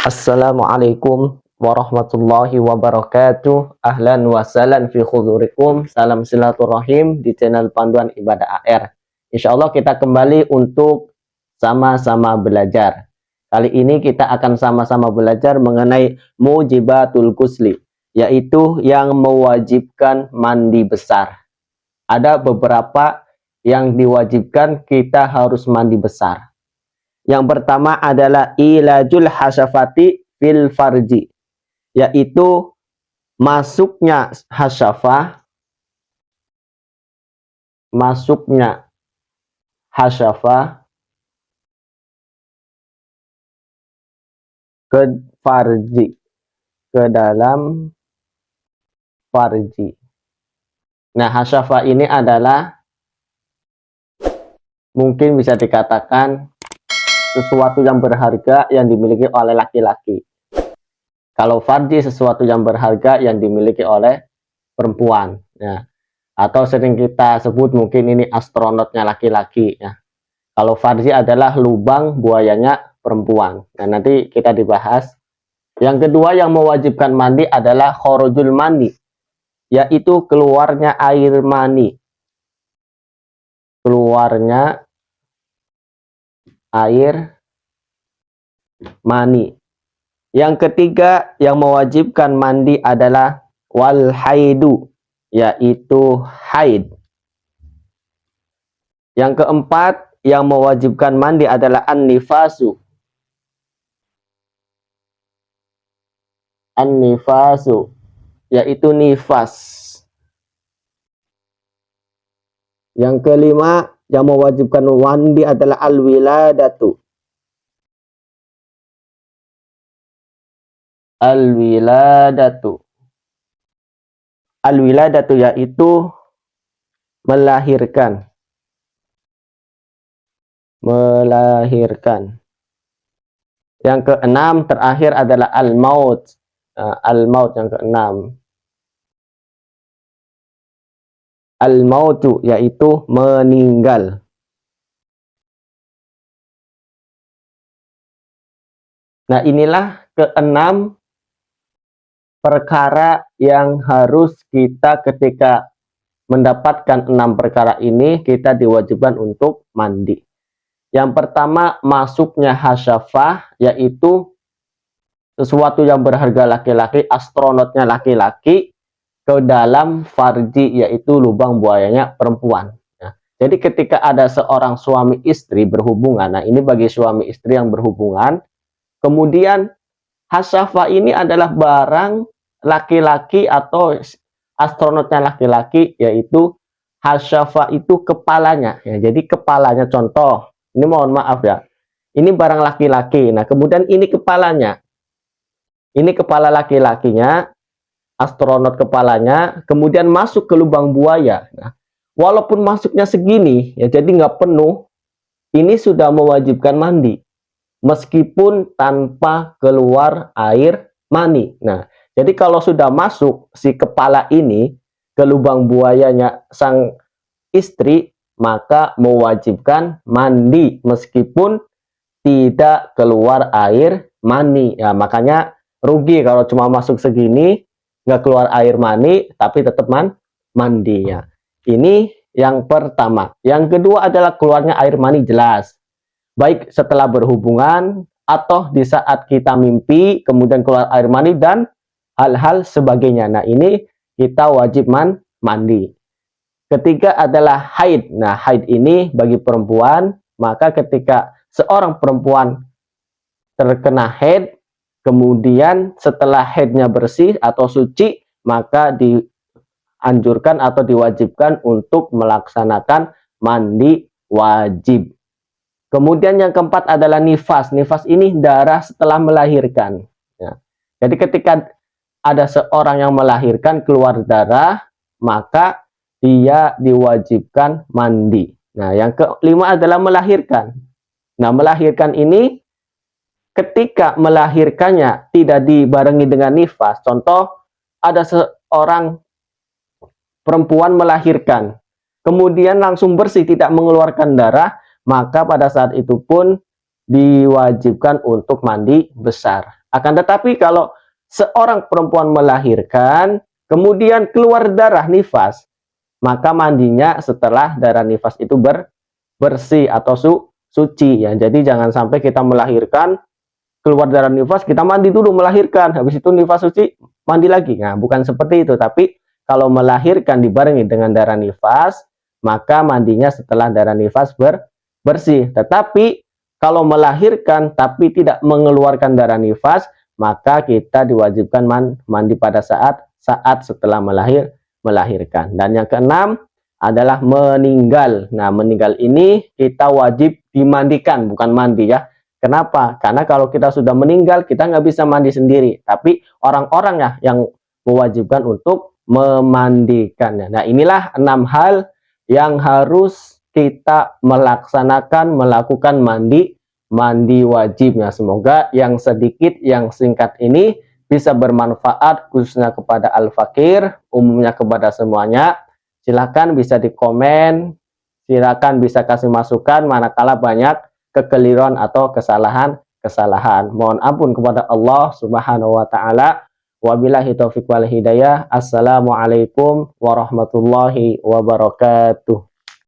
Assalamualaikum warahmatullahi wabarakatuh. Ahlan wa sahlan fi khudurikum. Salam silaturahim di channel Panduan Ibadah AR. Insya Allah kita kembali untuk sama-sama belajar. Kali ini kita akan sama-sama belajar mengenai mujibatul ghusli, yaitu yang mewajibkan mandi besar. Ada beberapa yang diwajibkan kita harus mandi besar. Yang pertama adalah ilajul hasyafati fil farji, yaitu masuknya hasyafah ke farji, ke dalam farji. Nah, hasyafah ini adalah mungkin bisa dikatakan sesuatu yang berharga yang dimiliki oleh laki-laki. Kalau farji sesuatu yang berharga yang dimiliki oleh perempuan, ya. Atau sering kita sebut mungkin ini astronotnya laki-laki, ya. Kalau farji adalah lubang buayanya perempuan. Nah, nanti kita dibahas. Yang kedua yang mewajibkan mandi adalah khorojul mani, yaitu keluarnya air mani. Keluarnya air mani. Yang ketiga yang mewajibkan mandi adalah wal haidu, yaitu haid. Yang keempat yang mewajibkan mandi adalah an-nifasu. An-nifasu, yaitu nifas. Yang kelima yang mewajibkan mandi adalah al-wiladatu. Al-wiladatu. Al-wiladatu yaitu melahirkan. Melahirkan. Yang keenam terakhir adalah al-maut. Al-maut yang keenam. Al-mautu yaitu meninggal. Nah, inilah keenam perkara yang harus kita ketika mendapatkan 6 perkara ini kita diwajibkan untuk mandi. Yang pertama masuknya hasyafah, yaitu sesuatu yang berharga laki-laki, astronotnya laki-laki ke dalam farji, yaitu lubang buayanya perempuan. Nah, jadi ketika ada seorang suami istri berhubungan, nah ini bagi suami istri yang berhubungan, kemudian hasyafah ini adalah barang laki-laki atau astronotnya laki-laki, yaitu hasyafah itu kepalanya. Ya, jadi kepalanya, contoh, ini mohon maaf ya, ini barang laki-laki. Nah, kemudian ini kepalanya. Ini kepala laki-lakinya, astronot kepalanya, kemudian masuk ke lubang buaya. Nah, walaupun masuknya segini, ya jadi nggak penuh, ini sudah mewajibkan mandi, meskipun tanpa keluar air mani. Nah, jadi kalau sudah masuk si kepala ini ke lubang buayanya sang istri, maka mewajibkan mandi, meskipun tidak keluar air mani. Ya, makanya rugi kalau cuma masuk segini, nggak keluar air mani, tapi tetap mandi ya. Ini yang pertama. Yang kedua adalah keluarnya air mani jelas. Baik setelah berhubungan, atau di saat kita mimpi, kemudian keluar air mani, dan hal-hal sebagainya. Nah, ini kita wajib mandi. Ketiga adalah haid. Nah, haid ini bagi perempuan, maka ketika seorang perempuan terkena haid, kemudian setelah haidnya bersih atau suci, maka dianjurkan atau diwajibkan untuk melaksanakan mandi wajib. Kemudian yang keempat adalah nifas. Nifas ini darah setelah melahirkan. Ya. Jadi ketika ada seorang yang melahirkan keluar darah, maka dia diwajibkan mandi. Nah, yang kelima adalah melahirkan. Nah, melahirkan ini ketika melahirkannya tidak dibarengi dengan nifas. Contoh, ada seorang perempuan melahirkan, kemudian langsung bersih, tidak mengeluarkan darah, maka pada saat itu pun diwajibkan untuk mandi besar. Akan tetapi kalau seorang perempuan melahirkan, kemudian keluar darah nifas, maka mandinya setelah darah nifas itu bersih atau suci ya. Jadi jangan sampai kita melahirkan, keluar darah nifas, kita mandi dulu melahirkan, habis itu nifas suci, mandi lagi. Nah, bukan seperti itu, tapi kalau melahirkan dibarengi dengan darah nifas, maka mandinya setelah darah nifas bersih. Tetapi kalau melahirkan tapi tidak mengeluarkan darah nifas, maka kita diwajibkan mandi pada saat setelah melahirkan. Dan yang keenam adalah meninggal. Nah, meninggal ini kita wajib dimandikan, bukan mandi ya. Kenapa? Karena kalau kita sudah meninggal, kita nggak bisa mandi sendiri. Tapi orang-orang ya yang mewajibkan untuk memandikannya. Nah, inilah 6 hal yang harus kita melakukan mandi wajibnya. Semoga yang sedikit, yang singkat ini bisa bermanfaat khususnya kepada al-fakir, umumnya kepada semuanya. Silakan bisa dikomen, silakan bisa kasih masukan manakala banyak kekeliruan atau kesalahan. Mohon ampun kepada Allah Subhanahu wa taala. Wabillahi taufiq wal hidayah. Assalamualaikum warahmatullahi wabarakatuh.